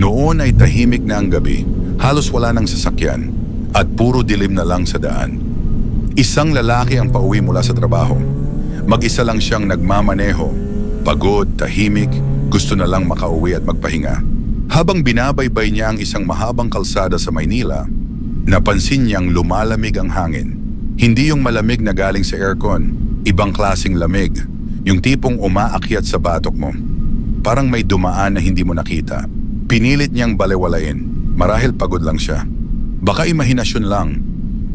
Noon ay tahimik na ang gabi, halos wala ng sasakyan, at puro dilim na lang sa daan. Isang lalaki ang pauwi mula sa trabaho. Mag-isa lang siyang nagmamaneho, pagod, tahimik, gusto na lang makauwi at magpahinga. Habang binabaybay niya ang isang mahabang kalsada sa Maynila, napansin niyang lumalamig ang hangin. Hindi yung malamig na galing sa aircon, ibang klaseng lamig, yung tipong umaakyat sa batok mo. Parang may dumaan na hindi mo nakita. Pinilit niyang balewalain, marahil pagod lang siya. Baka imahinasyon lang,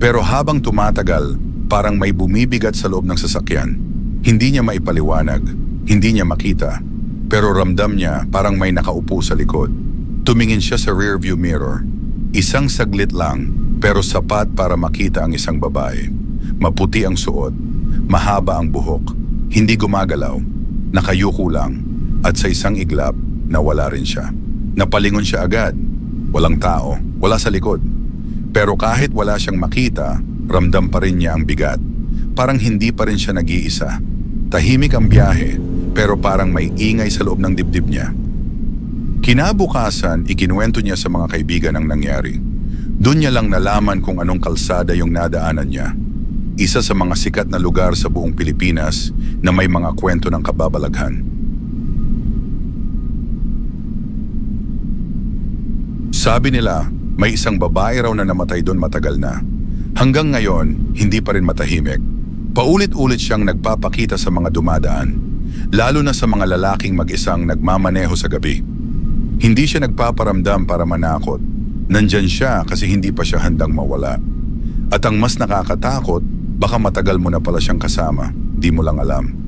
pero habang tumatagal, parang may bumibigat sa loob ng sasakyan. Hindi niya maipaliwanag, hindi niya makita, pero ramdam niya parang may nakaupo sa likod. Tumingin siya sa rearview mirror. Isang saglit lang, pero sapat para makita ang isang babae. Maputi ang suot, mahaba ang buhok, hindi gumagalaw, nakayuko lang, at sa isang iglap, nawala rin siya. Napalingon siya agad. Walang tao, wala sa likod. Pero kahit wala siyang makita, ramdam pa rin niya ang bigat. Parang hindi pa rin siya nag-iisa. Tahimik ang biyahe, pero parang may ingay sa loob ng dibdib niya. Kinabukasan, ikinuwento niya sa mga kaibigan ang nangyari. Doon niya lang nalaman kung anong kalsada yung nadaanan niya. Isa sa mga sikat na lugar sa buong Pilipinas na may mga kwento ng kababalaghan. Sabi nila, may isang babae raw na namatay doon matagal na. Hanggang ngayon, hindi pa rin matahimik. Paulit-ulit siyang nagpapakita sa mga dumadaan, lalo na sa mga lalaking mag-isang nagmamaneho sa gabi. Hindi siya nagpaparamdam para manakot. Nandyan siya kasi hindi pa siya handang mawala. At ang mas nakakatakot, baka matagal mo na pala siyang kasama, di mo lang alam.